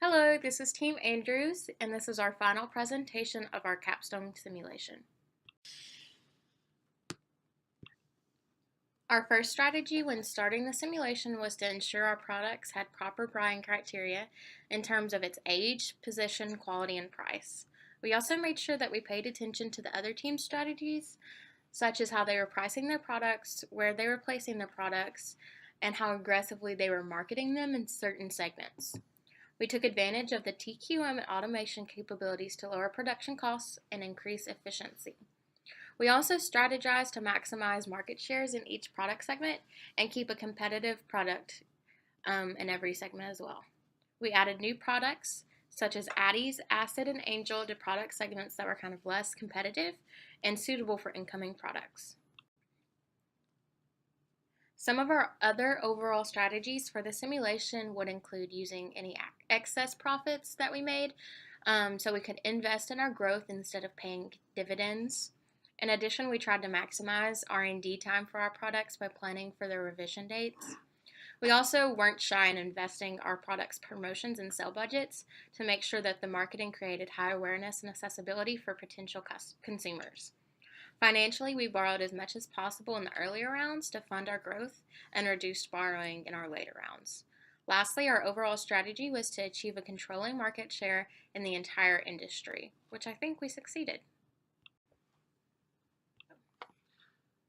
Hello, this is Team Andrews, and this is our final presentation of our capstone simulation. Our first strategy when starting the simulation was to ensure our products had proper buying criteria in terms of its age, position, quality, and price. We also made sure that we paid attention to the other team's strategies, such as how they were pricing their products, where they were placing their products, and how aggressively they were marketing them in certain segments. We took advantage of the TQM and automation capabilities to lower production costs and increase efficiency. We also strategized to maximize market shares in each product segment and keep a competitive product in every segment as well. We added new products such as Addie's, Acid, and Angel to product segments that were kind of less competitive and suitable for incoming products. Some of our other overall strategies for the simulation would include using any excess profits that we made so we could invest in our growth instead of paying dividends. In addition, we tried to maximize R&D time for our products by planning for their revision dates. We also weren't shy in investing our products' promotions and sale budgets to make sure that the marketing created high awareness and accessibility for potential consumers. Financially, we borrowed as much as possible in the earlier rounds to fund our growth and reduced borrowing in our later rounds. Lastly, our overall strategy was to achieve a controlling market share in the entire industry, which I think we succeeded.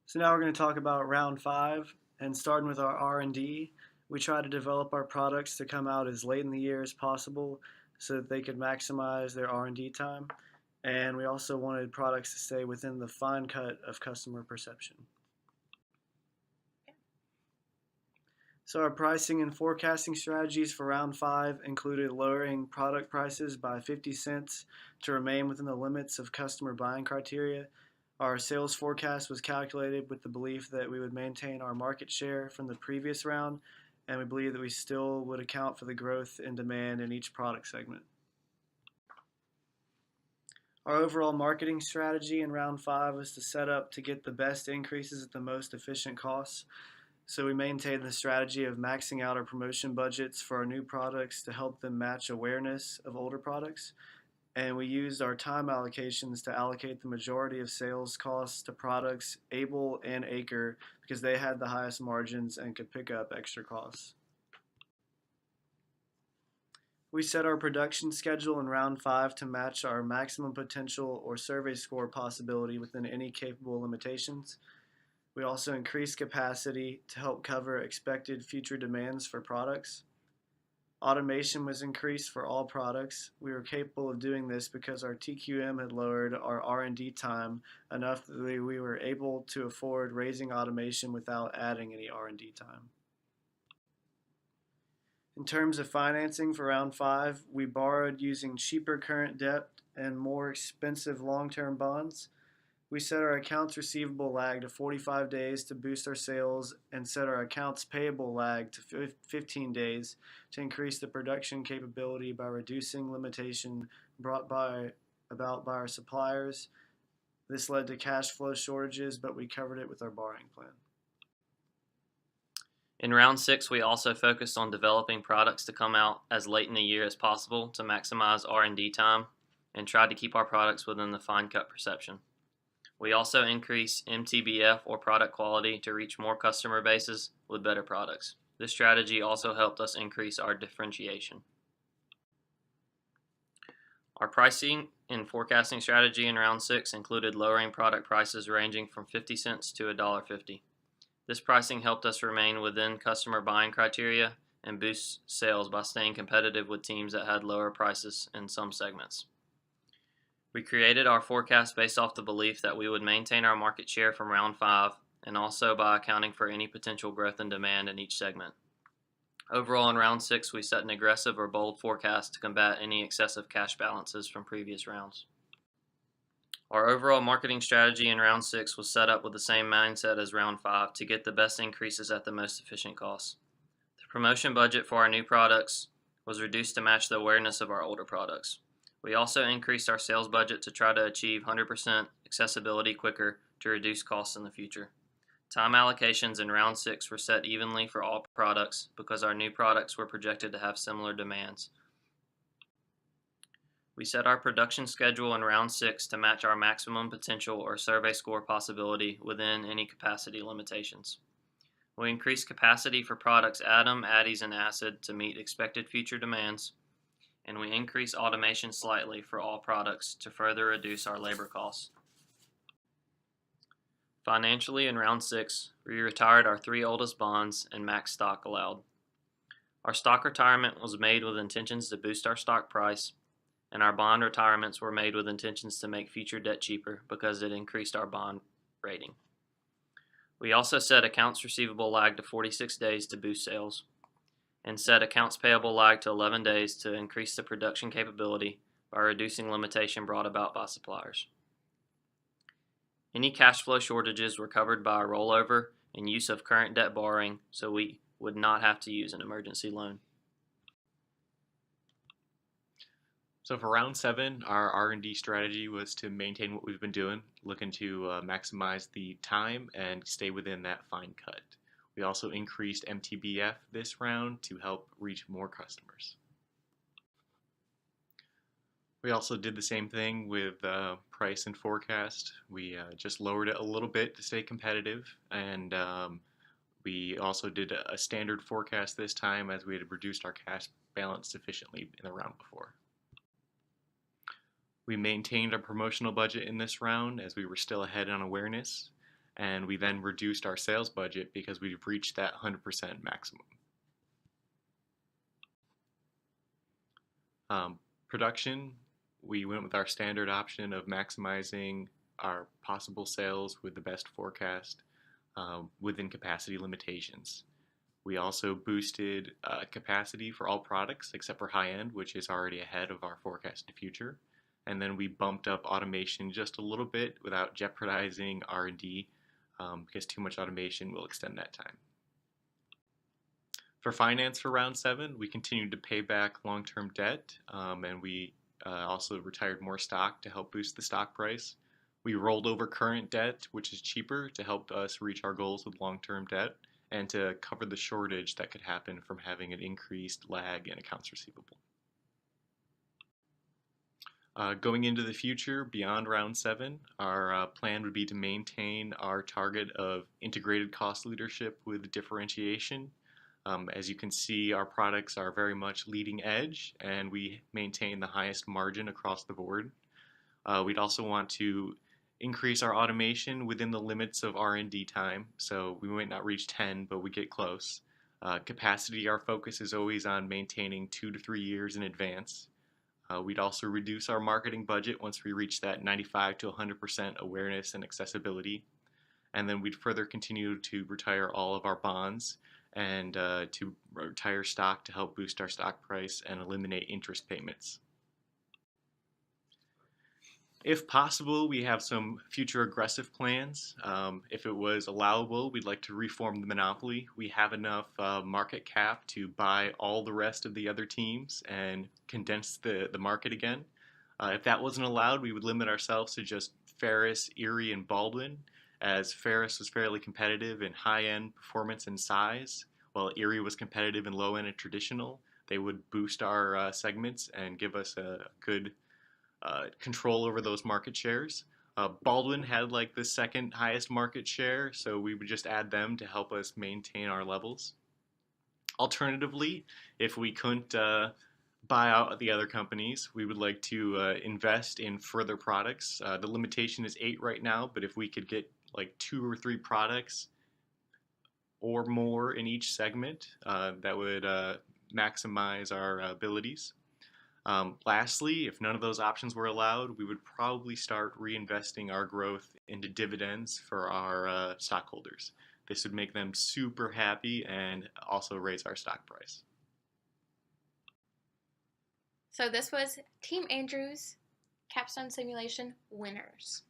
So now we're going to talk about round 5, and starting with our R&D, we try to develop our products to come out as late in the year as possible so that they could maximize their R&D time. And we also wanted products to stay within the fine cut of customer perception. So our pricing and forecasting strategies for round 5 included lowering product prices by 50 cents to remain within the limits of customer buying criteria. Our sales forecast was calculated with the belief that we would maintain our market share from the previous round, and we believe that we still would account for the growth in demand in each product segment. Our overall marketing strategy in round 5 was to set up to get the best increases at the most efficient costs. So we maintained the strategy of maxing out our promotion budgets for our new products to help them match awareness of older products. And we used our time allocations to allocate the majority of sales costs to products Able and Acre because they had the highest margins and could pick up extra costs. We set our production schedule in round 5 to match our maximum potential or survey score possibility within any capable limitations. We also increased capacity to help cover expected future demands for products. Automation was increased for all products. We were capable of doing this because our TQM had lowered our R&D time enough that we were able to afford raising automation without adding any R&D time. In terms of financing for round 5, we borrowed using cheaper current debt and more expensive long-term bonds. We set our accounts receivable lag to 45 days to boost our sales and set our accounts payable lag to 15 days to increase the production capability by reducing limitation brought about by our suppliers. This led to cash flow shortages, but we covered it with our borrowing plan. In round 6, we also focused on developing products to come out as late in the year as possible to maximize R&D time and tried to keep our products within the fine cut perception. We also increased MTBF or product quality to reach more customer bases with better products. This strategy also helped us increase our differentiation. Our pricing and forecasting strategy in round 6 included lowering product prices ranging from 50 cents to $1.50. This pricing helped us remain within customer buying criteria and boost sales by staying competitive with teams that had lower prices in some segments. We created our forecast based off the belief that we would maintain our market share from round 5 and also by accounting for any potential growth in demand in each segment. Overall, in round 6, we set an aggressive or bold forecast to combat any excessive cash balances from previous rounds. Our overall marketing strategy in round 6 was set up with the same mindset as round 5 to get the best increases at the most efficient costs. The promotion budget for our new products was reduced to match the awareness of our older products. We also increased our sales budget to try to achieve 100% accessibility quicker to reduce costs in the future. Time allocations in round 6 were set evenly for all products because our new products were projected to have similar demands. We set our production schedule in round 6 to match our maximum potential or survey score possibility within any capacity limitations. We increased capacity for products Atom, Addies, and Acid to meet expected future demands, and we increased automation slightly for all products to further reduce our labor costs. Financially, in round 6, we retired our 3 oldest bonds and max stock allowed. Our stock retirement was made with intentions to boost our stock price, and our bond retirements were made with intentions to make future debt cheaper because it increased our bond rating. We also set accounts receivable lag to 46 days to boost sales, and set accounts payable lag to 11 days to increase the production capability by reducing limitation brought about by suppliers. Any cash flow shortages were covered by a rollover and use of current debt borrowing, so we would not have to use an emergency loan. So for round 7, our R&D strategy was to maintain what we've been doing, looking to maximize the time and stay within that fine cut. We also increased MTBF this round to help reach more customers. We also did the same thing with price and forecast. We just lowered it a little bit to stay competitive, and we also did a standard forecast this time as we had reduced our cash balance sufficiently in the round before. We maintained our promotional budget in this round as we were still ahead on awareness, and we then reduced our sales budget because we've reached that 100% maximum. Production, we went with our standard option of maximizing our possible sales with the best forecast within capacity limitations. We also boosted capacity for all products except for high-end, which is already ahead of our forecasted future. And then we bumped up automation just a little bit without jeopardizing R&D because too much automation will extend that time. For finance for round 7, we continued to pay back long-term debt, and we also retired more stock to help boost the stock price. We rolled over current debt, which is cheaper, to help us reach our goals with long-term debt and to cover the shortage that could happen from having an increased lag in accounts receivable. Going into the future, beyond round 7, our plan would be to maintain our target of integrated cost leadership with differentiation. As you can see, our products are very much leading edge, and we maintain the highest margin across the board. We'd also want to increase our automation within the limits of R&D time, so we might not reach 10, but we get close. Capacity, our focus is always on maintaining 2 to 3 years in advance. We'd also reduce our marketing budget once we reach that 95 to 100% awareness and accessibility. And then we'd further continue to retire all of our bonds and to retire stock to help boost our stock price and eliminate interest payments. If possible, we have some future aggressive plans. If it was allowable, we'd like to reform the monopoly. We have enough market cap to buy all the rest of the other teams and condense the market again. If that wasn't allowed, we would limit ourselves to just Ferris, Erie, and Baldwin, as Ferris was fairly competitive in high-end performance and size, while Erie was competitive in low-end and traditional. They would boost our segments and give us a good control over those market shares. Baldwin had like the second highest market share, so we would just add them to help us maintain our levels. Alternatively, if we couldn't buy out the other companies, we would like to invest in further products. The limitation is 8 right now, but if we could get like 2 or 3 products or more in each segment, that would maximize our abilities. Lastly, if none of those options were allowed, we would probably start reinvesting our growth into dividends for our stockholders. This would make them super happy and also raise our stock price. So this was Team Andrews Capstone Simulation winners.